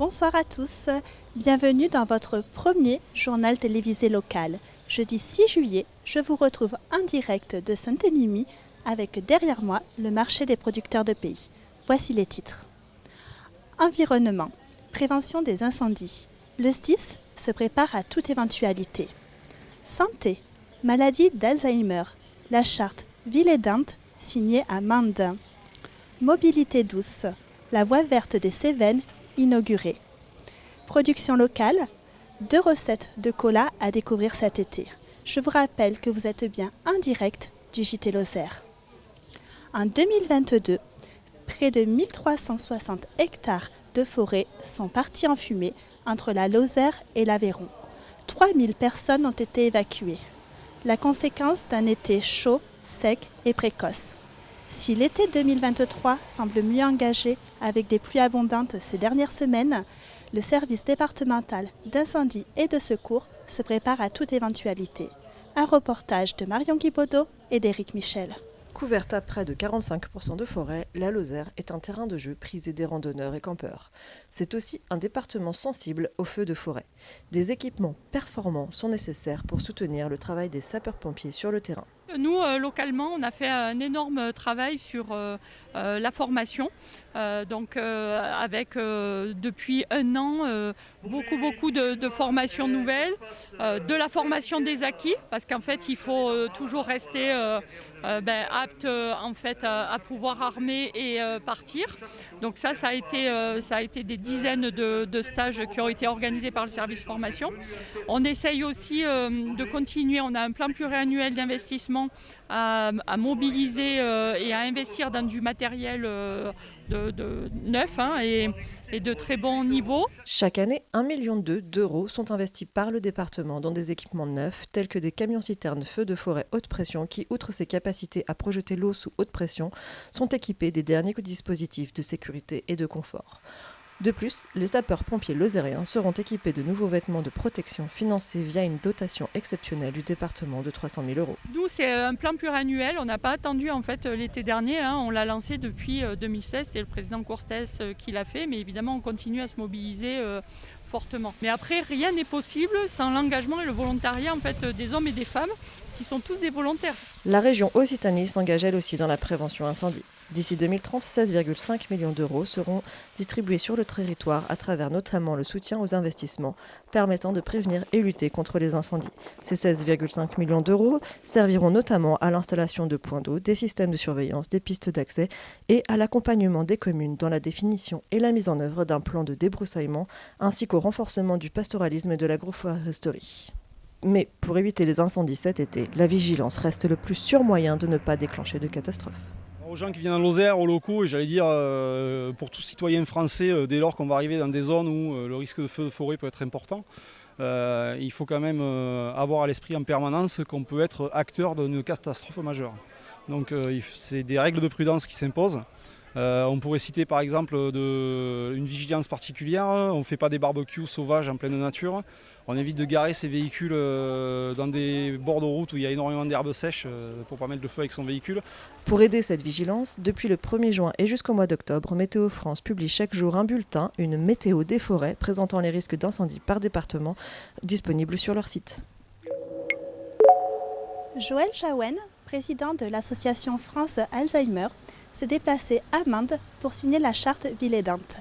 Bonsoir à tous, bienvenue dans votre premier journal télévisé local. Jeudi 6 juillet, je vous retrouve en direct de Saint-Élimie avec derrière moi le marché des producteurs de pays. Voici les titres. Environnement, prévention des incendies. Le SDIS se prépare à toute éventualité. Santé, maladie d'Alzheimer. La charte Ville aidante signée à Mandun. Mobilité douce, la voie verte des Cévennes inaugurée. Production locale, 2 recettes de cola à découvrir cet été. Je vous rappelle que vous êtes bien en direct du JT Lozère. En 2022, près de 1360 hectares de forêt sont partis en fumée entre la Lozère et l'Aveyron. 3000 personnes ont été évacuées. La conséquence d'un été chaud, sec et précoce. Si l'été 2023 semble mieux engagé avec des pluies abondantes ces dernières semaines, le service départemental d'incendie et de secours se prépare à toute éventualité. Un reportage de Marion Guibaudot et d'Éric Michel. Couverte à près de 45% de forêt, la Lozère est un terrain de jeu prisé des randonneurs et campeurs. C'est aussi un département sensible aux feux de forêt. Des équipements performants sont nécessaires pour soutenir le travail des sapeurs-pompiers sur le terrain. Nous, localement, on a fait un énorme travail sur la formation. Avec depuis un an beaucoup de formations nouvelles, de la formation des acquis, parce qu'en fait il faut toujours rester apte à pouvoir armer et partir. Donc ça a été des dizaines de stages qui ont été organisés par le service formation. On essaye aussi de continuer, on a un plan pluriannuel d'investissement à mobiliser et à investir dans du matériel neuf et de très bon niveau. Chaque année, 1,2 million d'euros sont investis par le département dans des équipements neufs tels que des camions-citernes feux de forêt haute pression qui, outre ses capacités à projeter l'eau sous haute pression, sont équipés des derniers dispositifs de sécurité et de confort. De plus, les sapeurs-pompiers lozériens seront équipés de nouveaux vêtements de protection financés via une dotation exceptionnelle du département de 300 000 euros. Nous, c'est un plan pluriannuel. On n'a pas attendu l'été dernier. On l'a lancé depuis 2016. C'est le président Courstès qui l'a fait. Mais évidemment, on continue à se mobiliser fortement. Mais après, rien n'est possible sans l'engagement et le volontariat des hommes et des femmes qui sont tous des volontaires. La région Occitanie s'engage elle aussi dans la prévention incendie. D'ici 2030, 16,5 millions d'euros seront distribués sur le territoire à travers notamment le soutien aux investissements permettant de prévenir et lutter contre les incendies. Ces 16,5 millions d'euros serviront notamment à l'installation de points d'eau, des systèmes de surveillance, des pistes d'accès et à l'accompagnement des communes dans la définition et la mise en œuvre d'un plan de débroussaillement ainsi qu'au renforcement du pastoralisme et de l'agroforesterie. Mais pour éviter les incendies cet été, la vigilance reste le plus sûr moyen de ne pas déclencher de catastrophe. Aux gens qui viennent en Lozère, aux locaux, et j'allais dire pour tout citoyen français, dès lors qu'on va arriver dans des zones où le risque de feu de forêt peut être important, il faut quand même avoir à l'esprit en permanence qu'on peut être acteur d'une catastrophe majeure. Donc c'est des règles de prudence qui s'imposent. On pourrait citer par exemple une vigilance particulière, on ne fait pas des barbecues sauvages en pleine nature, on évite de garer ses véhicules dans des bords de route où il y a énormément d'herbes sèches pour ne pas mettre le feu avec son véhicule. Pour aider cette vigilance, depuis le 1er juin et jusqu'au mois d'octobre, Météo France publie chaque jour un bulletin, une météo des forêts, présentant les risques d'incendie par département, disponible sur leur site. Joël Jaouen, président de l'association France Alzheimer, s'est déplacé à Mende pour signer la charte Ville aidante.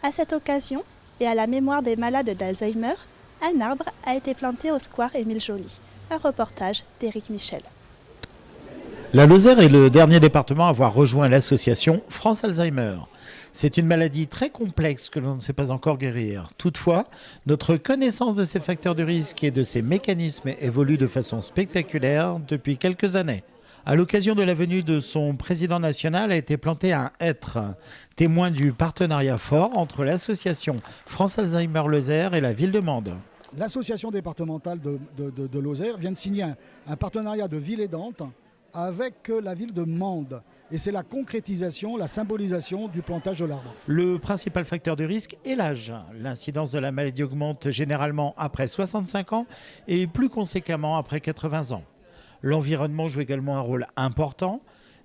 À cette occasion, et à la mémoire des malades d'Alzheimer, un arbre a été planté au square Émile Joly. Un reportage d'Éric Michel. La Lozère est le dernier département à avoir rejoint l'association France Alzheimer. C'est une maladie très complexe que l'on ne sait pas encore guérir. Toutefois, notre connaissance de ces facteurs de risque et de ces mécanismes évolue de façon spectaculaire depuis quelques années. À l'occasion de la venue de son président national a été planté un hêtre, témoin du partenariat fort entre l'association France Alzheimer Lozère et la ville de Mende. L'association départementale de Lozère vient de signer un partenariat de ville aidante avec la ville de Mende. Et c'est la concrétisation, la symbolisation du plantage de l'arbre. Le principal facteur de risque est l'âge. L'incidence de la maladie augmente généralement après 65 ans et plus conséquemment après 80 ans. L'environnement joue également un rôle important.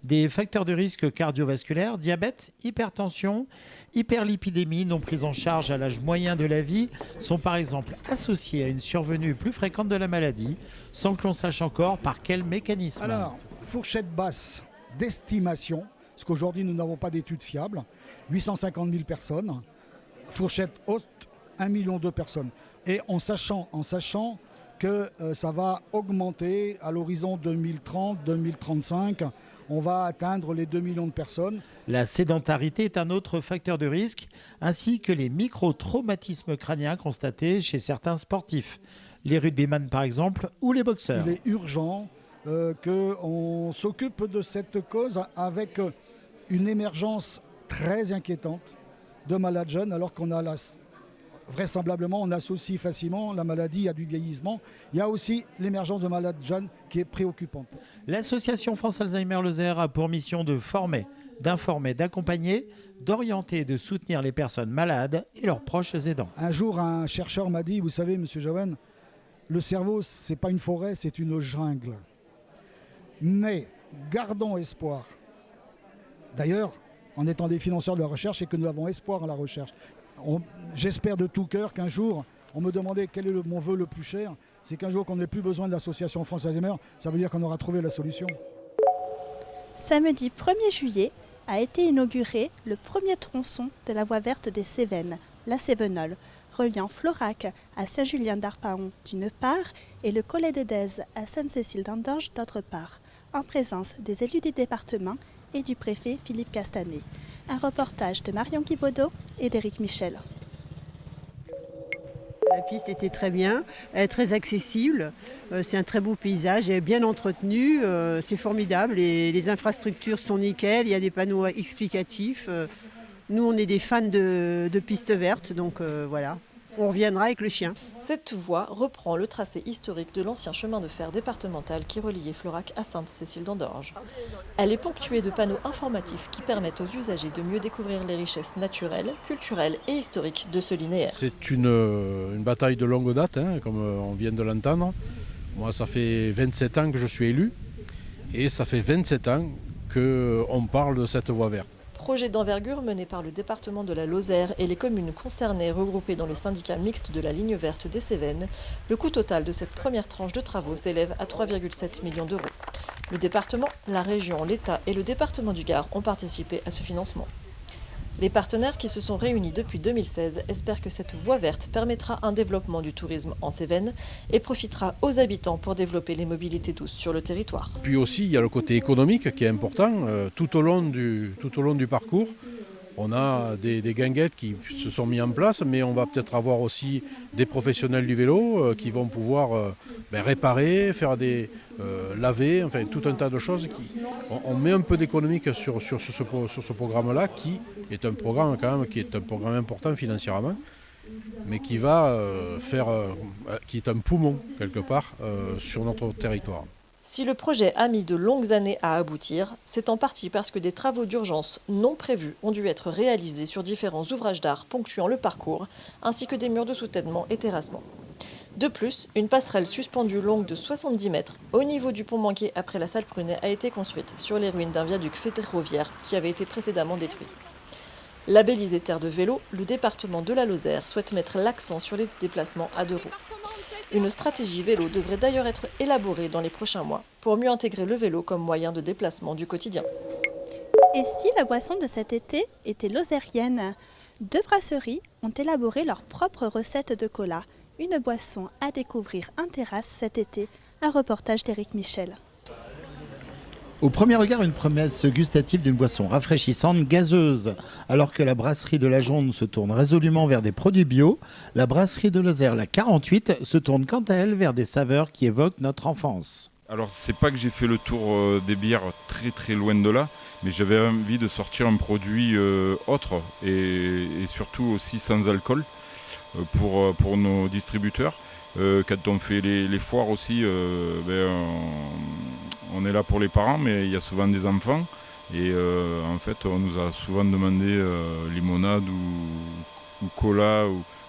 Des facteurs de risque cardiovasculaire, diabète, hypertension, hyperlipidémie non prise en charge à l'âge moyen de la vie sont par exemple associés à une survenue plus fréquente de la maladie, sans que l'on sache encore par quel mécanisme. Alors, fourchette basse d'estimation, parce qu'aujourd'hui nous n'avons pas d'études fiables, 850 000 personnes. Fourchette haute, 1 million de personnes. Et en sachant que ça va augmenter à l'horizon 2030-2035, on va atteindre les 2 millions de personnes. La sédentarité est un autre facteur de risque, ainsi que les micro-traumatismes crâniens constatés chez certains sportifs, les rugbyman par exemple, ou les boxeurs. Il est urgent qu'on s'occupe de cette cause avec une émergence très inquiétante de malades jeunes, alors qu'on a vraisemblablement, on associe facilement la maladie à du vieillissement. Il y a aussi l'émergence de malades jeunes qui est préoccupante. L'association France Alzheimer Lozère a pour mission de former, d'informer, d'accompagner, d'orienter et de soutenir les personnes malades et leurs proches aidants. Un jour, un chercheur m'a dit, vous savez, monsieur Jaouen, le cerveau, ce n'est pas une forêt, c'est une jungle. Mais gardons espoir. D'ailleurs, en étant des financeurs de la recherche, et que nous avons espoir en la recherche. J'espère de tout cœur qu'un jour, on me demandait quel est mon vœu le plus cher, c'est qu'un jour qu'on n'ait plus besoin de l'association France Alzheimer, ça veut dire qu'on aura trouvé la solution. Samedi 1er juillet a été inauguré le premier tronçon de la voie verte des Cévennes, la Cévenole, reliant Florac à Saint-Julien-d'Arpaon d'une part et le Collet des Dèzes à Sainte-Cécile-d'Andange d'autre part, en présence des élus du département et du préfet Philippe Castanet. Un reportage de Marion Guibaudot et d'Éric Michel. La piste était très bien, elle est très accessible, c'est un très beau paysage, elle est bien entretenue, c'est formidable, et les infrastructures sont nickel, il y a des panneaux explicatifs. Nous on est des fans de pistes vertes, donc voilà. On reviendra avec le chien. Cette voie reprend le tracé historique de l'ancien chemin de fer départemental qui reliait Florac à Sainte-Cécile-d'Andange. Elle est ponctuée de panneaux informatifs qui permettent aux usagers de mieux découvrir les richesses naturelles, culturelles et historiques de ce linéaire. C'est une bataille de longue date, comme on vient de l'entendre. Moi, ça fait 27 ans que je suis élu et ça fait 27 ans qu'on parle de cette voie verte. Projet d'envergure mené par le département de la Lozère et les communes concernées regroupées dans le syndicat mixte de la ligne verte des Cévennes, le coût total de cette première tranche de travaux s'élève à 3,7 millions d'euros. Le département, la région, l'État et le département du Gard ont participé à ce financement. Les partenaires qui se sont réunis depuis 2016 espèrent que cette voie verte permettra un développement du tourisme en Cévennes et profitera aux habitants pour développer les mobilités douces sur le territoire. Puis aussi, il y a le côté économique qui est important. Tout au long du parcours, on a des guinguettes qui se sont mis en place, mais on va peut-être avoir aussi des professionnels du vélo qui vont pouvoir réparer, faire laver, enfin tout un tas de choses. On met un peu d'économique sur ce programme-là, qui est un programme quand même qui est un programme important financièrement, mais qui va qui est un poumon quelque part sur notre territoire. Si le projet a mis de longues années à aboutir, c'est en partie parce que des travaux d'urgence non prévus ont dû être réalisés sur différents ouvrages d'art ponctuant le parcours, ainsi que des murs de soutènement et terrassement. De plus, une passerelle suspendue longue de 70 mètres au niveau du pont manqué après la salle Prunet a été construite sur les ruines d'un viaduc ferroviaire qui avait été précédemment détruit. Labellisé terre de vélo, le département de la Lozère souhaite mettre l'accent sur les déplacements à 2 roues. Une stratégie vélo devrait d'ailleurs être élaborée dans les prochains mois pour mieux intégrer le vélo comme moyen de déplacement du quotidien. Et si la boisson de cet été était lozérienne? 2 brasseries ont élaboré leur propre recette de cola. Une boisson à découvrir en terrasse cet été. Un reportage d'Éric Michel. Au premier regard, une promesse gustative d'une boisson rafraîchissante, gazeuse. Alors que la brasserie de la Jonde se tourne résolument vers des produits bio, la brasserie de Lozère, la 48, se tourne quant à elle vers des saveurs qui évoquent notre enfance. Alors c'est pas que j'ai fait le tour des bières très très loin de là, mais j'avais envie de sortir un produit autre et surtout aussi sans alcool pour nos distributeurs. Quand on fait les foires aussi, on est là pour les parents, mais il y a souvent des enfants. Et en fait, on nous a souvent demandé limonade ou cola.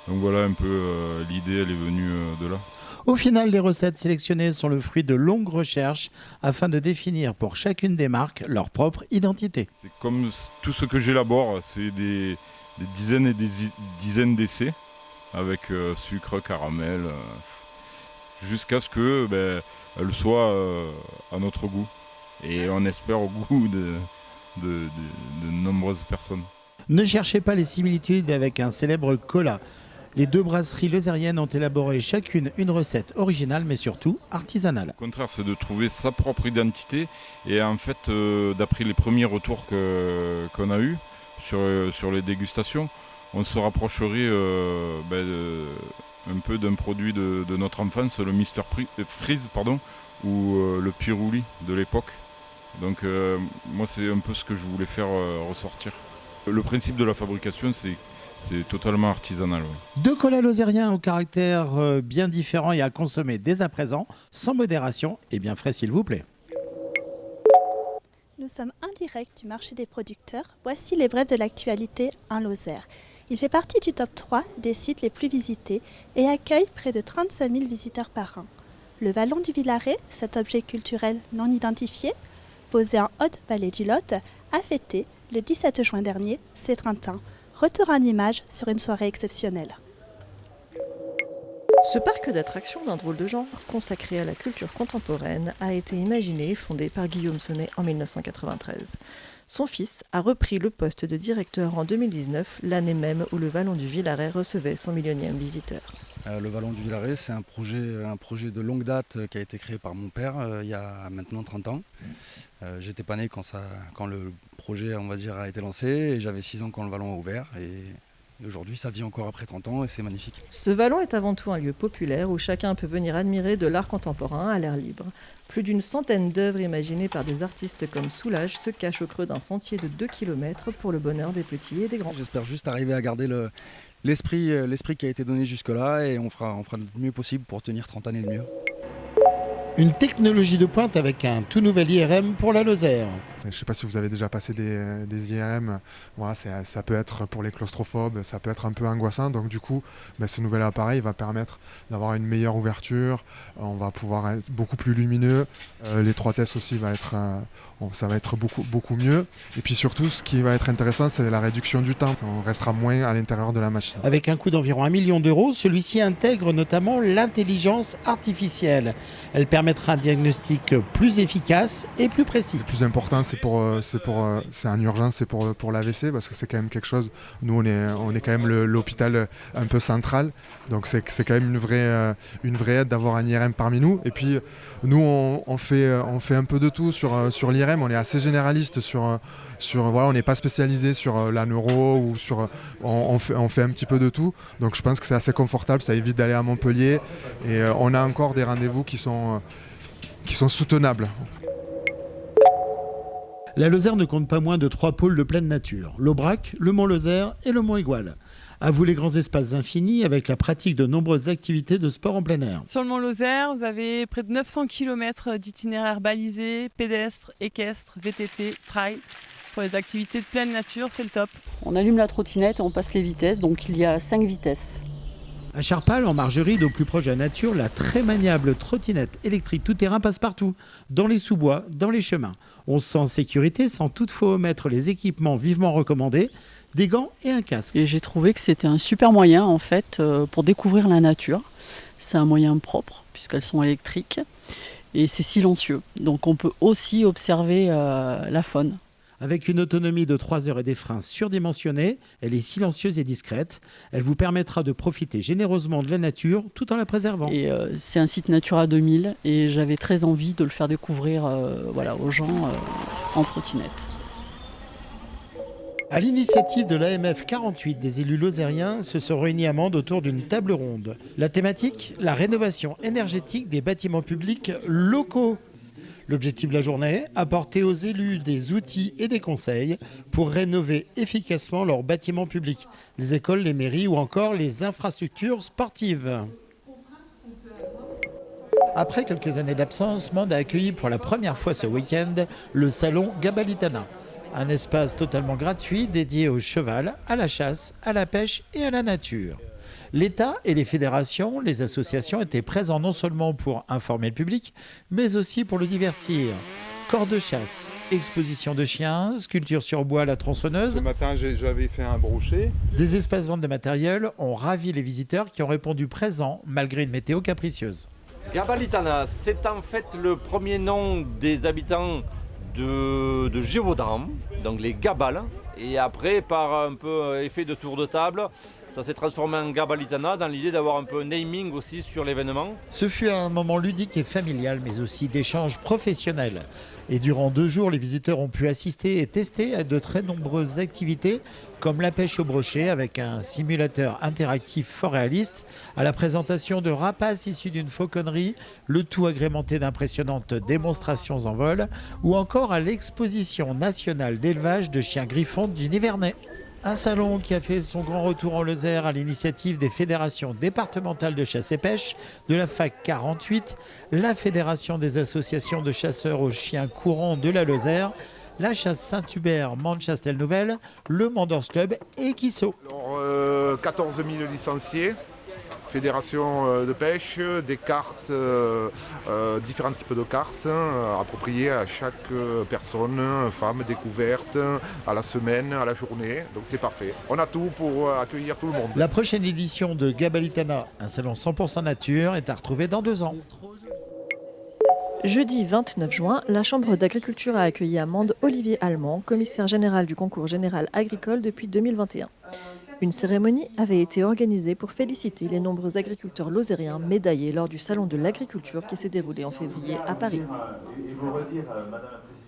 Donc voilà, un peu l'idée, elle est venue de là. Au final, les recettes sélectionnées sont le fruit de longues recherches afin de définir pour chacune des marques leur propre identité. C'est comme tout ce que j'élabore, c'est des dizaines et des dizaines d'essais avec sucre, caramel, jusqu'à ce que elle soit à notre goût. Et on espère au goût de nombreuses personnes. Ne cherchez pas les similitudes avec un célèbre cola. Les deux brasseries lozériennes ont élaboré chacune une recette originale, mais surtout artisanale. Au contraire, c'est de trouver sa propre identité. Et en fait, d'après les premiers retours qu'on a eus sur les dégustations, on se rapprocherait un peu d'un produit de notre enfance, le Mr Freeze, ou le Pirouli de l'époque. Donc moi, c'est un peu ce que je voulais faire ressortir. Le principe de la fabrication, c'est totalement artisanal. Oui. Deux colas lozériens au caractère bien différent et à consommer dès à présent, sans modération et bien frais s'il vous plaît. Nous sommes en direct du marché des producteurs. Voici les brefs de l'actualité en Lozère. Il fait partie du top 3 des sites les plus visités et accueille près de 35 000 visiteurs par an. Le Vallon du Villaret, cet objet culturel non identifié, posé en haute vallée du Lot, a fêté le 17 juin dernier ses 30 ans. Retour en images sur une soirée exceptionnelle. Ce parc d'attractions d'un drôle de genre, consacré à la culture contemporaine, a été imaginé et fondé par Guillaume Sonnet en 1993. Son fils a repris le poste de directeur en 2019, l'année même où le Vallon du Villaret recevait son millionième visiteur. Le Vallon du Villaret, c'est un projet de longue date qui a été créé par mon père il y a maintenant 30 ans. J'étais pas né quand le projet, on va dire, a été lancé, et j'avais 6 ans quand le Vallon a ouvert. Et aujourd'hui, ça vit encore après 30 ans et c'est magnifique. Ce vallon est avant tout un lieu populaire où chacun peut venir admirer de l'art contemporain à l'air libre. Plus d'une centaine d'œuvres imaginées par des artistes comme Soulage se cachent au creux d'un sentier de 2 km pour le bonheur des petits et des grands. J'espère juste arriver à garder l'esprit qui a été donné jusque-là, et on fera le mieux possible pour tenir 30 années de mieux. Une technologie de pointe avec un tout nouvel IRM pour la Lozère. Je ne sais pas si vous avez déjà passé des IRM, voilà, ça peut être pour les claustrophobes, ça peut être un peu angoissant. Donc du coup, ce nouvel appareil va permettre d'avoir une meilleure ouverture, on va pouvoir être beaucoup plus lumineux, l'étroitesse aussi ça va être beaucoup mieux. Et puis surtout, ce qui va être intéressant, c'est la réduction du temps. On restera moins à l'intérieur de la machine. Avec un coût d'environ 1 million d'euros, celui-ci intègre notamment l'intelligence artificielle. Elle permettra un diagnostic plus efficace et plus précis. Le plus important, c'est en urgence, c'est pour l'AVC, parce que c'est quand même quelque chose. Nous, on est quand même l'hôpital un peu central, donc c'est quand même une vraie aide d'avoir un IRM parmi nous. Et puis nous, on fait un peu de tout sur l'IRM. On est assez généraliste on n'est pas spécialisé sur la neuro ou on fait un petit peu de tout. Donc je pense que c'est assez confortable, ça évite d'aller à Montpellier, et on a encore des rendez-vous qui sont soutenables. La Lozère ne compte pas moins de 3 pôles de pleine nature, l'Aubrac, le Mont Lozère et le Mont Égual. À vous les grands espaces infinis avec la pratique de nombreuses activités de sport en plein air. Sur le Mont Lozère, vous avez près de 900 km d'itinéraires balisés, pédestres, équestres, VTT, trail. Pour les activités de pleine nature, c'est le top. On allume la trottinette et on passe les vitesses, donc il y a 5 vitesses. À Charpal, en Margeride, au plus proche de la nature, la très maniable trottinette électrique tout-terrain passe partout, dans les sous-bois, dans les chemins. On se sent en sécurité sans toutefois omettre les équipements vivement recommandés, des gants et un casque. Et j'ai trouvé que c'était un super moyen en fait pour découvrir la nature. C'est un moyen propre puisqu'elles sont électriques et c'est silencieux. Donc on peut aussi observer la faune. Avec une autonomie de 3 heures et des freins surdimensionnés, elle est silencieuse et discrète. Elle vous permettra de profiter généreusement de la nature tout en la préservant. Et c'est un site Natura 2000 et j'avais très envie de le faire découvrir aux gens en trottinette. À l'initiative de l'AMF 48, des élus lozériens se sont réunis à Mende autour d'une table ronde. La thématique, la rénovation énergétique des bâtiments publics locaux. L'objectif de la journée, apporter aux élus des outils et des conseils pour rénover efficacement leurs bâtiments publics, les écoles, les mairies ou encore les infrastructures sportives. Après quelques années d'absence, Mende a accueilli pour la première fois ce week-end le salon Gabalitana. Un espace totalement gratuit dédié au cheval, à la chasse, à la pêche et à la nature. L'État et les fédérations, les associations étaient présents non seulement pour informer le public, mais aussi pour le divertir. Corps de chasse, exposition de chiens, sculpture sur bois à la tronçonneuse. Ce matin, j'avais fait un brochet. Des espaces vente de matériel ont ravi les visiteurs qui ont répondu présents malgré une météo capricieuse. Gabalitana, c'est en fait le premier nom des habitants de Gévaudan, donc les Gabales. Et après, par un peu effet de tour de table, ça s'est transformé en Gabalitana dans l'idée d'avoir un peu un naming aussi sur l'événement. Ce fut un moment ludique et familial, mais aussi d'échanges professionnels. Et durant 2 jours, les visiteurs ont pu assister et tester à de très nombreuses activités, comme la pêche au brochet avec un simulateur interactif fort réaliste, à la présentation de rapaces issus d'une fauconnerie, le tout agrémenté d'impressionnantes démonstrations en vol, ou encore à l'exposition nationale d'élevage de chiens griffons du Nivernais. Un salon qui a fait son grand retour en Lozère à l'initiative des fédérations départementales de chasse et pêche, de la FAC 48, la Fédération des associations de chasseurs aux chiens courants de la Lozère, la chasse Saint-Hubert, Manchastel-Nouvelle, le Mandors Club et Kisso. 14 000 licenciés, fédération de pêche, des cartes, différents types de cartes appropriées à chaque personne, femme découverte, à la semaine, à la journée. Donc c'est parfait. On a tout pour accueillir tout le monde. La prochaine édition de Gabalitana, un salon 100% nature, est à retrouver dans 2 ans. Jeudi 29 juin, la Chambre d'agriculture a accueilli Amande Olivier Allemand, commissaire général du concours général agricole depuis 2021. Une cérémonie avait été organisée pour féliciter les nombreux agriculteurs lozériens médaillés lors du Salon de l'agriculture qui s'est déroulé en février à Paris.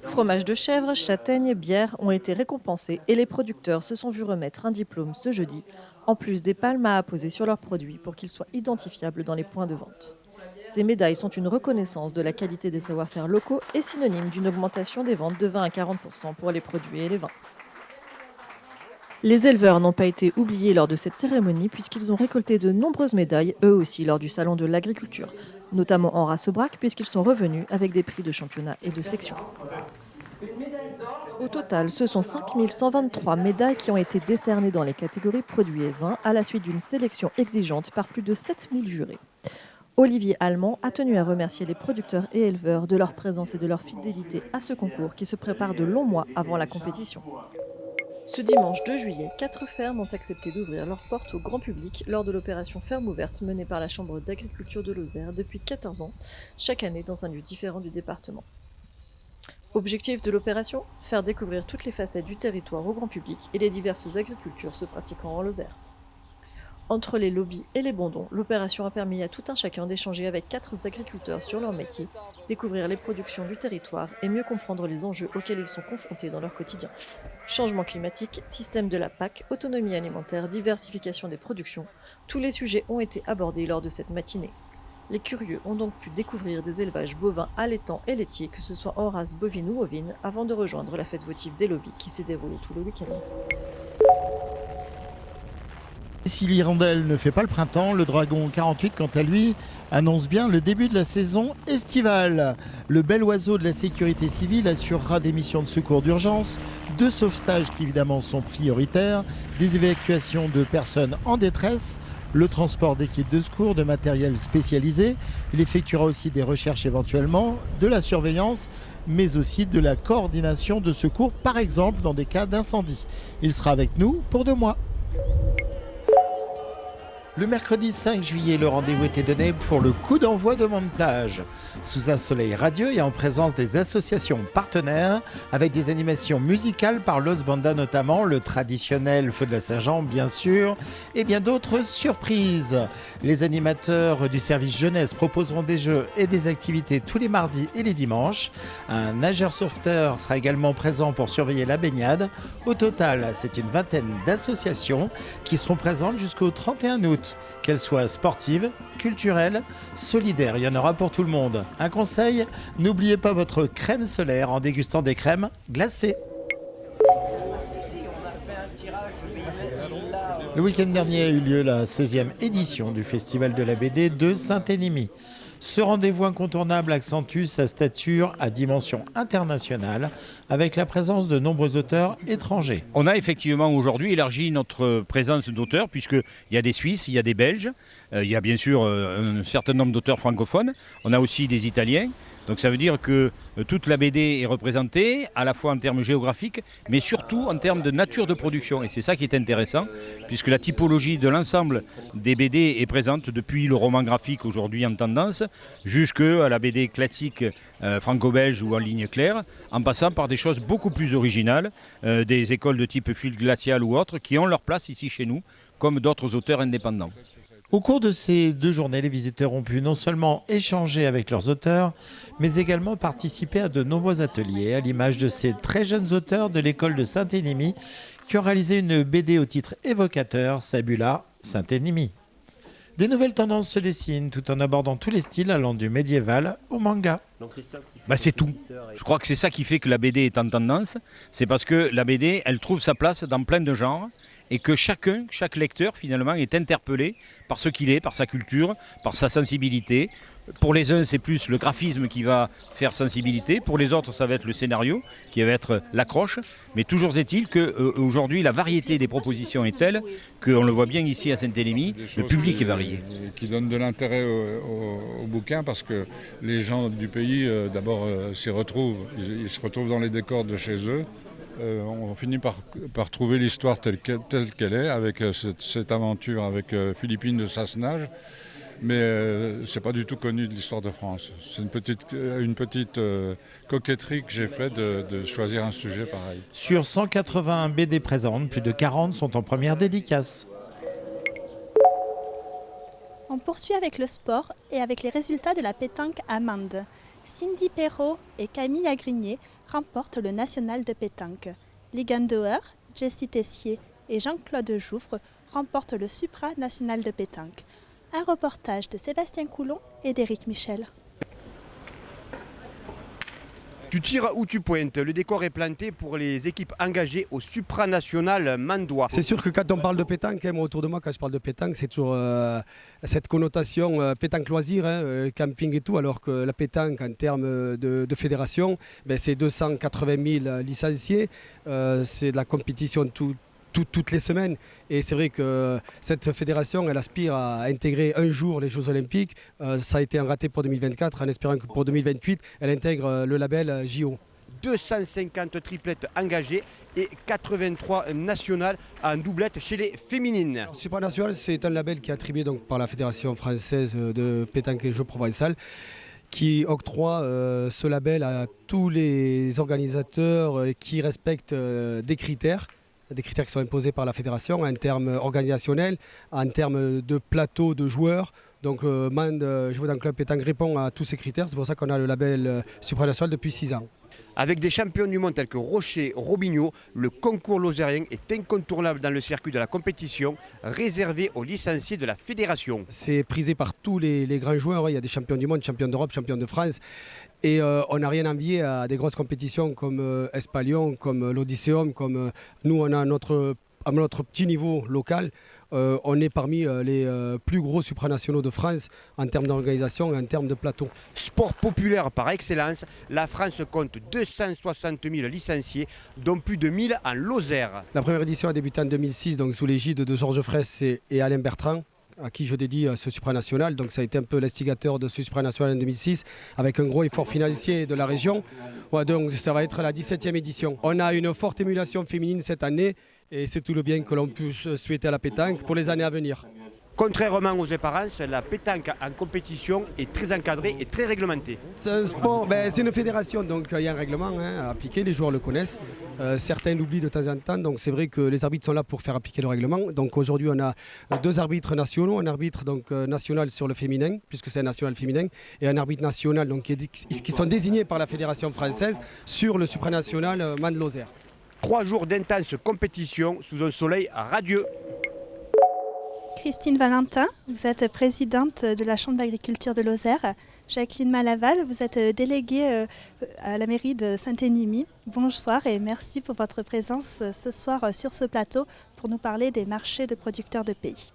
Fromage de chèvre, châtaigne, bière ont été récompensés et les producteurs se sont vus remettre un diplôme ce jeudi, en plus des palmes à apposer sur leurs produits pour qu'ils soient identifiables dans les points de vente. Ces médailles sont une reconnaissance de la qualité des savoir-faire locaux et synonyme d'une augmentation des ventes de 20 à 40% pour les produits et les vins. Les éleveurs n'ont pas été oubliés lors de cette cérémonie puisqu'ils ont récolté de nombreuses médailles, eux aussi, lors du salon de l'agriculture, notamment en race Aubrac puisqu'ils sont revenus avec des prix de championnat et de section. Au total, ce sont 5 123 médailles qui ont été décernées dans les catégories produits et vins à la suite d'une sélection exigeante par plus de 7000 jurés. Olivier Allemand a tenu à remercier les producteurs et éleveurs de leur présence et de leur fidélité à ce concours qui se prépare de longs mois avant la compétition. Ce dimanche 2 juillet, 4 fermes ont accepté d'ouvrir leurs portes au grand public lors de l'opération Ferme ouverte menée par la Chambre d'agriculture de Lozère depuis 14 ans, chaque année dans un lieu différent du département. Objectif de l'opération, faire découvrir toutes les facettes du territoire au grand public et les diverses agricultures se pratiquant en Lozère. Entre les lobbies et les bondons, l'opération a permis à tout un chacun d'échanger avec 4 agriculteurs sur leur métier, découvrir les productions du territoire et mieux comprendre les enjeux auxquels ils sont confrontés dans leur quotidien. Changement climatique, système de la PAC, autonomie alimentaire, diversification des productions, tous les sujets ont été abordés lors de cette matinée. Les curieux ont donc pu découvrir des élevages bovins allaitants et laitiers, que ce soit en race bovine ou ovine, avant de rejoindre la fête votive des lobbies qui s'est déroulée tout le week-end. Si l'hirondelle ne fait pas le printemps, le dragon 48, quant à lui, annonce bien le début de la saison estivale. Le bel oiseau de la sécurité civile assurera des missions de secours d'urgence, de sauvetage qui évidemment sont prioritaires, des évacuations de personnes en détresse, le transport d'équipes de secours, de matériel spécialisé. Il effectuera aussi des recherches éventuellement, de la surveillance, mais aussi de la coordination de secours, par exemple dans des cas d'incendie. Il sera avec nous pour 2 mois. Le mercredi 5 juillet, le rendez-vous était donné pour le coup d'envoi de Monde-Plage. Sous un soleil radieux et en présence des associations partenaires, avec des animations musicales par Los Banda notamment, le traditionnel Feu de la Saint-Jean bien sûr, et bien d'autres surprises. Les animateurs du service jeunesse proposeront des jeux et des activités tous les mardis et les dimanches. Un nageur sauveteur sera également présent pour surveiller la baignade. Au total, c'est une vingtaine d'associations qui seront présentes jusqu'au 31 août. Qu'elles soient sportives, culturelles, solidaires, il y en aura pour tout le monde. Un conseil, n'oubliez pas votre crème solaire en dégustant des crèmes glacées. Le week-end dernier a eu lieu la 16e édition du Festival de la BD de Saint-Énimie. Ce rendez-vous incontournable accentue sa stature à dimension internationale avec la présence de nombreux auteurs étrangers. On a effectivement aujourd'hui élargi notre présence d'auteurs puisqu'il y a des Suisses, il y a des Belges, il y a bien sûr un certain nombre d'auteurs francophones, on a aussi des Italiens. Donc ça veut dire que toute la BD est représentée, à la fois en termes géographiques, mais surtout en termes de nature de production. Et c'est ça qui est intéressant, puisque la typologie de l'ensemble des BD est présente depuis le roman graphique aujourd'hui en tendance, jusqu'à la BD classique franco-belge ou en ligne claire, en passant par des choses beaucoup plus originales, des écoles de type Fil Glacial ou autres, qui ont leur place ici chez nous, comme d'autres auteurs indépendants. Au cours de ces 2 journées, les visiteurs ont pu non seulement échanger avec leurs auteurs, mais également participer à de nombreux ateliers, à l'image de ces très jeunes auteurs de l'école de Saint-Énimie qui ont réalisé une BD au titre évocateur, Sabula Saint-Énimie. Des nouvelles tendances se dessinent tout en abordant tous les styles allant du médiéval au manga. C'est tout. Je crois que c'est ça qui fait que la BD est en tendance. C'est parce que la BD, elle trouve sa place dans plein de genres et que chaque lecteur finalement est interpellé par ce qu'il est, par sa culture, par sa sensibilité. Pour les uns, c'est plus le graphisme qui va faire sensibilité. Pour les autres, ça va être le scénario qui va être l'accroche. Mais toujours est-il qu'aujourd'hui, la variété des propositions est telle qu'on le voit bien ici à Saint-Énimie, le public est varié. Qui donne de l'intérêt au bouquin parce que les gens du pays, d'abord, s'y retrouvent. Ils se retrouvent dans les décors de chez eux. On finit par trouver l'histoire telle qu'elle est, avec cette aventure avec Philippine de Sassenage. Mais c'est pas du tout connu de l'histoire de France. C'est une petite coquetterie que j'ai faite de choisir un sujet pareil. Sur 180 BD présentes, plus de 40 sont en première dédicace. On poursuit avec le sport et avec les résultats de la pétanque à Mende. Cindy Perrault et Camille Agrigné remportent le national de pétanque. Ligan Dauer, Jessie Tessier et Jean-Claude Jouffre remportent le supranational de pétanque. Un reportage de Sébastien Coulon et d'Éric Michel. Tu tires ou tu pointes, le décor est planté pour les équipes engagées au supranational mandois. C'est sûr que quand on parle de pétanque, moi autour de moi quand je parle de pétanque, c'est toujours cette connotation pétanque loisir, camping et tout, alors que la pétanque en termes de fédération, c'est 280 000 licenciés, c'est de la compétition toutes les semaines. Et c'est vrai que cette fédération, elle aspire à intégrer un jour les Jeux Olympiques. Ça a été un raté pour 2024, en espérant que pour 2028, elle intègre le label JO. 250 triplettes engagées et 83 nationales en doublette chez les féminines. Supranational, c'est un label qui est attribué donc par la Fédération française de pétanque et jeux provençal, qui octroie ce label à tous les organisateurs qui respectent des critères qui sont imposés par la fédération en termes organisationnels, en termes de plateau de joueurs. Donc Mende, je joue dans le club pétanque, répond à tous ces critères. C'est pour ça qu'on a le label supranational depuis 6 ans. Avec des champions du monde tels que Rocher, Robignot, le concours lozérien est incontournable dans le circuit de la compétition, réservé aux licenciés de la fédération. C'est prisé par tous les grands joueurs. Il y a des champions du monde, champions d'Europe, champions de France. Et on n'a rien envié à des grosses compétitions comme Espalion, comme l'Odysseum, comme nous on a à notre petit niveau local. On est parmi les plus gros supranationaux de France en termes d'organisation et en termes de plateau. Sport populaire par excellence, la France compte 260 000 licenciés, dont plus de 1000 en Lozère. La première édition a débuté en 2006, donc sous l'égide de Georges Fraisse et Alain Bertrand, à qui je dédie ce supranational. Donc ça a été un peu l'instigateur de ce supranational en 2006, avec un gros effort financier de la région. Ouais, donc ça va être la 17e édition. On a une forte émulation féminine cette année, et c'est tout le bien que l'on puisse souhaiter à la pétanque pour les années à venir. Contrairement aux apparences, la pétanque en compétition est très encadrée et très réglementée. C'est un sport, c'est une fédération, donc il y a un règlement à appliquer, les joueurs le connaissent. Certains l'oublient de temps en temps, donc c'est vrai que les arbitres sont là pour faire appliquer le règlement. Donc aujourd'hui on a 2 arbitres nationaux, un arbitre donc, national sur le féminin, puisque c'est un national féminin, et un arbitre national donc, qui sont désignés par la fédération française sur le supranational Mende-Lozère. 3 jours d'intense compétition sous un soleil radieux. Christine Valentin, vous êtes présidente de la Chambre d'agriculture de Lozère. Jacqueline Malaval, vous êtes déléguée à la mairie de Saint-Énimie. Bonsoir et merci pour votre présence ce soir sur ce plateau pour nous parler des marchés de producteurs de pays.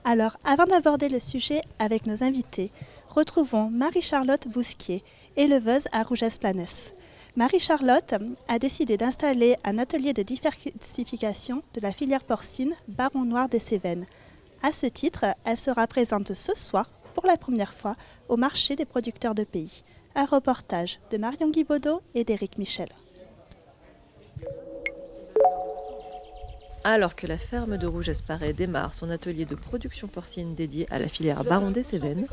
Alors, avant d'aborder le sujet avec nos invités, retrouvons Marie-Charlotte Bousquier, éleveuse à Rouges-Planès. Marie-Charlotte a décidé d'installer un atelier de diversification de la filière porcine Baron Noir des Cévennes. À ce titre, elle sera présente ce soir, pour la première fois, au marché des producteurs de pays. Un reportage de Marion Guibaudot et d'Éric Michel. Alors que la ferme de Rouges-Paré démarre son atelier de production porcine dédié à la filière Baron des Cévennes,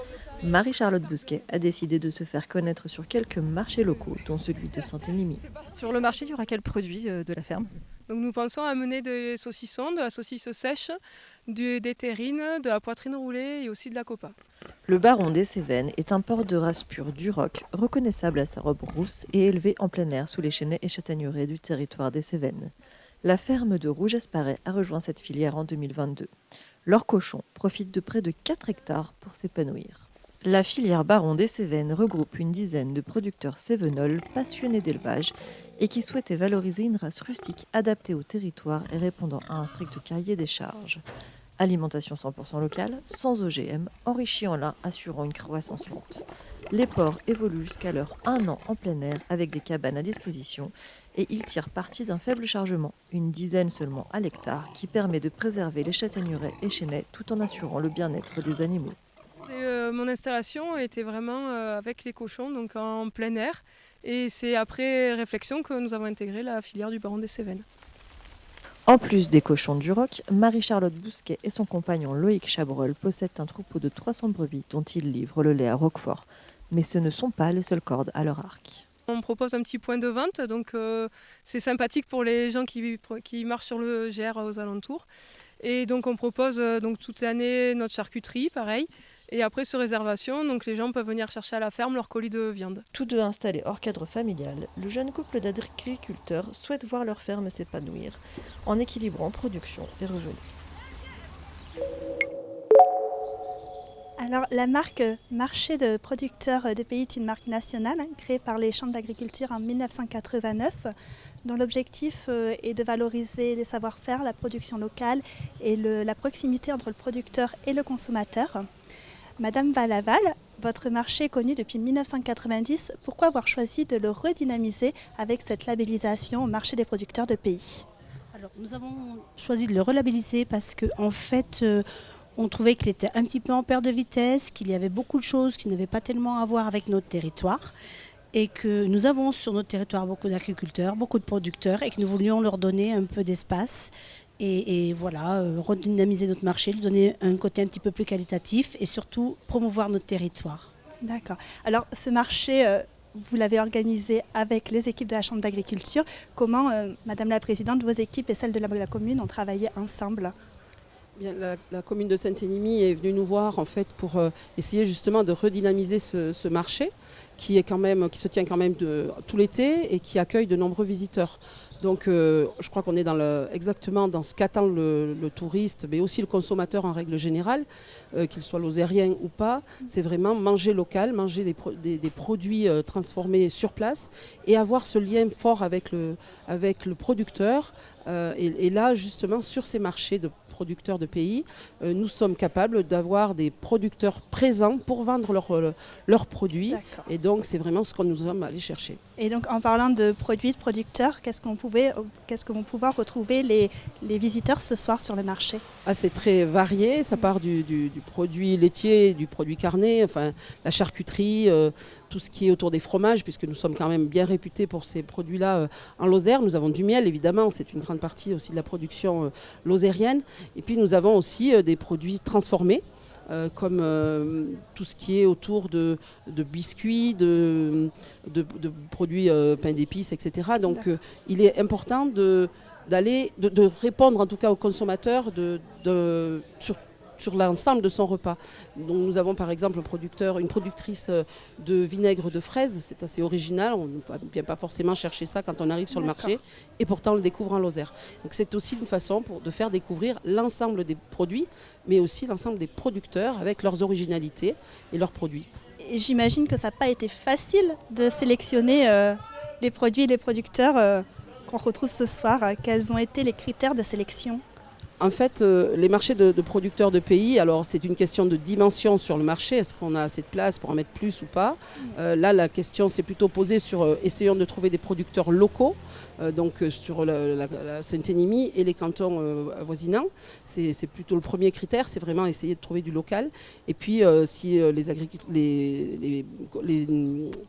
Marie-Charlotte Bousquet a décidé de se faire connaître sur quelques marchés locaux, dont celui de Saint-Énimie. Sur le marché, il y aura quel produit de la ferme? Donc nous pensons amener des saucissons, de la saucisse sèche, des terrines, de la poitrine roulée et aussi de la copa. Le Baron des Cévennes est un porc de race pure du Roc, reconnaissable à sa robe rousse et élevé en plein air sous les chênaies et châtaigneraies du territoire des Cévennes. La ferme de Rouges-Paré a rejoint cette filière en 2022. Leurs cochons profitent de près de 4 hectares pour s'épanouir. La filière Baron des Cévennes regroupe une dizaine de producteurs cévenols passionnés d'élevage et qui souhaitaient valoriser une race rustique adaptée au territoire et répondant à un strict cahier des charges. Alimentation 100% locale, sans OGM, enrichie en lin, assurant une croissance lente. Les porcs évoluent jusqu'à leur 1 an en plein air avec des cabanes à disposition et ils tirent parti d'un faible chargement, une dizaine seulement à l'hectare, qui permet de préserver les châtaigneraies et chênaies tout en assurant le bien-être des animaux. Mon installation était vraiment avec les cochons, donc en plein air. Et c'est après réflexion que nous avons intégré la filière du Baron des Cévennes. En plus des cochons du Roc, Marie-Charlotte Bousquet et son compagnon Loïc Chabrol possèdent un troupeau de 300 brebis dont ils livrent le lait à Roquefort. Mais ce ne sont pas les seules cordes à leur arc. On propose un petit point de vente, donc c'est sympathique pour les gens qui marchent sur le GR aux alentours. Et donc on propose donc toute l'année notre charcuterie, pareil. Et après sur réservation, donc les gens peuvent venir chercher à la ferme leur colis de viande. Tous deux installés hors cadre familial, le jeune couple d'agriculteurs souhaite voir leur ferme s'épanouir en équilibrant production et revenus. Alors, la marque Marché de producteurs de pays est une marque nationale créée par les chambres d'agriculture en 1989, dont l'objectif est de valoriser les savoir-faire, la production locale et la proximité entre le producteur et le consommateur. Madame Valaval, votre marché est connu depuis 1990. Pourquoi avoir choisi de le redynamiser avec cette labellisation au marché des producteurs de pays? Alors, nous avons choisi de le relabelliser parce qu'en fait, on trouvait qu'il était un petit peu en perte de vitesse, qu'il y avait beaucoup de choses qui n'avaient pas tellement à voir avec notre territoire et que nous avons sur notre territoire beaucoup d'agriculteurs, beaucoup de producteurs et que nous voulions leur donner un peu d'espace et voilà, redynamiser notre marché, lui donner un côté un petit peu plus qualitatif et surtout promouvoir notre territoire. D'accord. Alors ce marché, vous l'avez organisé avec les équipes de la Chambre d'agriculture. Comment, Madame la Présidente, vos équipes et celles de la commune ont travaillé ensemble? Bien, la commune de Saint-Énimie est venue nous voir en fait pour essayer justement de redynamiser ce marché qui se tient quand même tout l'été et qui accueille de nombreux visiteurs. Donc je crois qu'on est exactement dans ce qu'attend le touriste, mais aussi le consommateur en règle générale, qu'il soit lozérien ou pas. C'est vraiment manger local, manger des produits transformés sur place et avoir ce lien fort avec le producteur. Et là, justement, sur ces marchés de producteurs de pays, nous sommes capables d'avoir des producteurs présents pour vendre leurs produits. Et donc, c'est vraiment ce que nous sommes allés chercher. Et donc, en parlant de produits, de producteurs, qu'est-ce que vont pouvoir retrouver les visiteurs ce soir sur le marché? C'est très varié. Ça part du produit laitier, du produit carné, enfin, la charcuterie, tout ce qui est autour des fromages, puisque nous sommes quand même bien réputés pour ces produits-là en Lozère. Nous avons du miel, évidemment, c'est une grande partie aussi de la production lozérienne. Et puis nous avons aussi des produits transformés, comme tout ce qui est autour de biscuits, de produits pain d'épices, etc. Donc il est important de répondre en tout cas aux consommateurs sur l'ensemble de son repas. Donc nous avons par exemple une productrice de vinaigre de fraises, c'est assez original, on ne vient pas forcément chercher ça quand on arrive sur le marché, et pourtant on le découvre en Lozère. Donc c'est aussi une façon de faire découvrir l'ensemble des produits, mais aussi l'ensemble des producteurs avec leurs originalités et leurs produits. Et j'imagine que ça n'a pas été facile de sélectionner les produits et les producteurs qu'on retrouve ce soir. Quels ont été les critères de sélection ? En fait, les marchés de producteurs de pays, alors c'est une question de dimension sur le marché. Est-ce qu'on a assez de place pour en mettre plus ou pas? Là, la question s'est plutôt posée sur essayons de trouver des producteurs locaux, sur la Saint-Énimie et les cantons avoisinants. C'est plutôt le premier critère, c'est vraiment essayer de trouver du local. Et puis, si les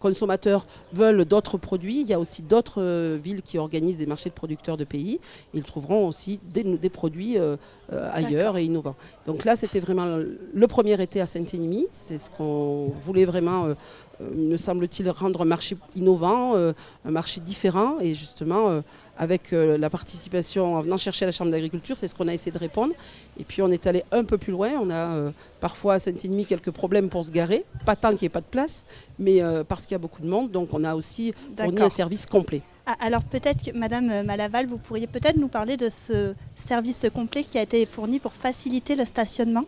consommateurs veulent d'autres produits, il y a aussi d'autres villes qui organisent des marchés de producteurs de pays. Ils trouveront aussi des produits ailleurs et innovants. Donc là, c'était vraiment le premier été à Saint-Énimie. C'est ce qu'on voulait vraiment, me semble-t-il, rendre un marché innovant, un marché différent. Et justement, avec la participation, en venant chercher à la Chambre d'agriculture, c'est ce qu'on a essayé de répondre. Et puis on est allé un peu plus loin. On a parfois à Saint-Énimie quelques problèmes pour se garer. Pas tant qu'il n'y ait pas de place, mais parce qu'il y a beaucoup de monde. Donc on a aussi fourni un service complet. Alors peut-être que Madame Malaval, vous pourriez peut-être nous parler de ce service complet qui a été fourni pour faciliter le stationnement.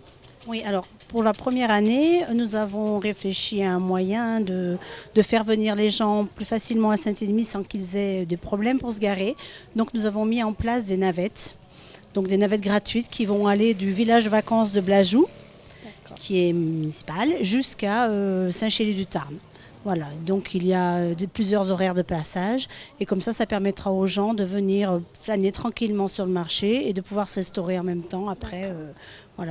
Oui, alors pour la première année, nous avons réfléchi à un moyen de faire venir les gens plus facilement à Saint-Énimie sans qu'ils aient des problèmes pour se garer. Donc nous avons mis en place des navettes, donc des navettes gratuites qui vont aller du village vacances de Blajou, qui est municipal, jusqu'à Saint-Chély-du-Tarn. Voilà, donc il y a plusieurs horaires de passage et comme ça permettra aux gens de venir flâner tranquillement sur le marché et de pouvoir se restaurer en même temps après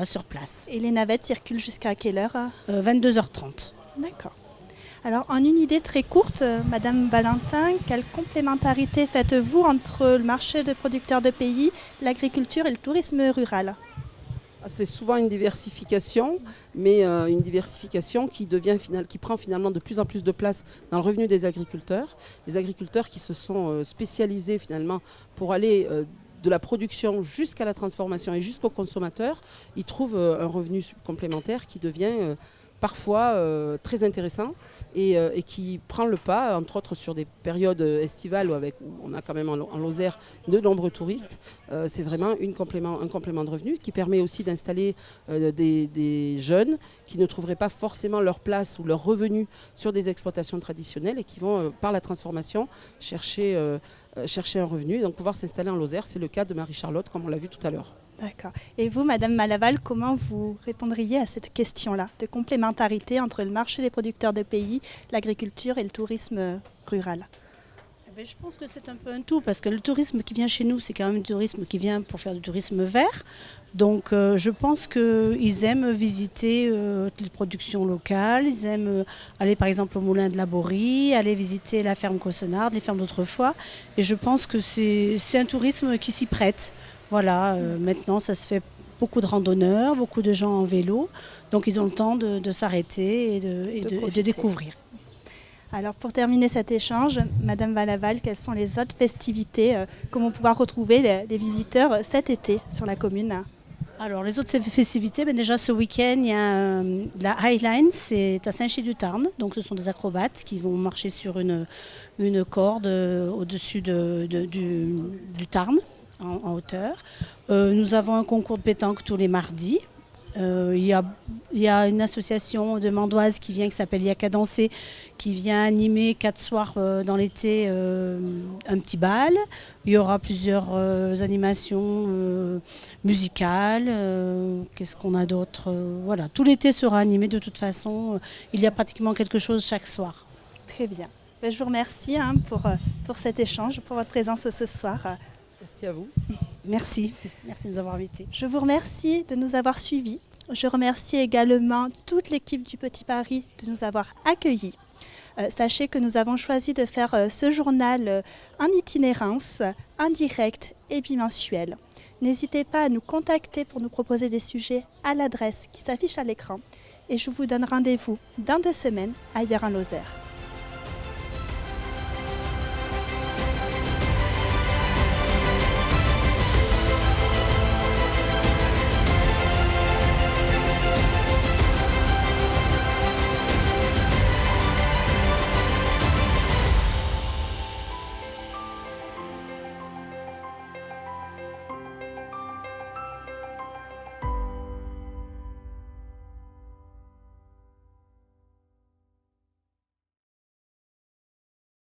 sur place. Et les navettes circulent jusqu'à quelle heure? 22h30. D'accord. Alors en une idée très courte, Madame Valentin, quelle complémentarité faites-vous entre le marché de producteurs de pays, l'agriculture et le tourisme rural? C'est souvent une diversification, mais une diversification qui prend finalement de plus en plus de place dans le revenu des agriculteurs. Les agriculteurs qui se sont spécialisés finalement pour aller de la production jusqu'à la transformation et jusqu'au consommateur, ils trouvent un revenu complémentaire qui devient parfois très intéressant et qui prend le pas, entre autres sur des périodes estivales où on a quand même en Lozère de nombreux touristes. C'est vraiment un complément de revenu qui permet aussi d'installer des jeunes qui ne trouveraient pas forcément leur place ou leur revenu sur des exploitations traditionnelles et qui vont, par la transformation, chercher un revenu et donc pouvoir s'installer en Lozère. C'est le cas de Marie-Charlotte, comme on l'a vu tout à l'heure. D'accord. Et vous, Madame Malaval, comment vous répondriez à cette question-là de complémentarité entre le marché des producteurs de pays, l'agriculture et le tourisme rural? Je pense que c'est un peu un tout, parce que le tourisme qui vient chez nous, c'est quand même un tourisme qui vient pour faire du tourisme vert. Donc je pense qu'ils aiment visiter les productions locales, ils aiment aller par exemple au moulin de la Borie, aller visiter la ferme Cossenard, les fermes d'autrefois. Et je pense que c'est un tourisme qui s'y prête. Voilà, maintenant ça se fait beaucoup de randonneurs, beaucoup de gens en vélo, donc ils ont le temps de s'arrêter et de découvrir. Alors pour terminer cet échange, Madame Valaval, quelles sont les autres festivités que vont pouvoir retrouver les visiteurs cet été sur la commune? Alors les autres festivités, déjà ce week-end, il y a la Highline, c'est à Saint-Chély-du-Tarn. Donc ce sont des acrobates qui vont marcher sur une corde au-dessus du Tarn, en hauteur. Nous avons un concours de pétanque tous les mardis. Il y a une association de Mandoise qui s'appelle Yaka Danser, qui vient animer 4 soirs dans l'été un petit bal. Il y aura plusieurs animations musicales. Qu'est-ce qu'on a d'autre? Voilà, tout l'été sera animé de toute façon. Il y a pratiquement quelque chose chaque soir. Très bien. Je vous remercie pour cet échange, pour votre présence ce soir. Merci à vous. Merci de nous avoir invités. Je vous remercie de nous avoir suivis. Je remercie également toute l'équipe du Petit Paris de nous avoir accueillis. Sachez que nous avons choisi de faire ce journal en itinérance, en direct et bimensuel. N'hésitez pas à nous contacter pour nous proposer des sujets à l'adresse qui s'affiche à l'écran. Et je vous donne rendez-vous dans 2 semaines ailleurs en Lozère.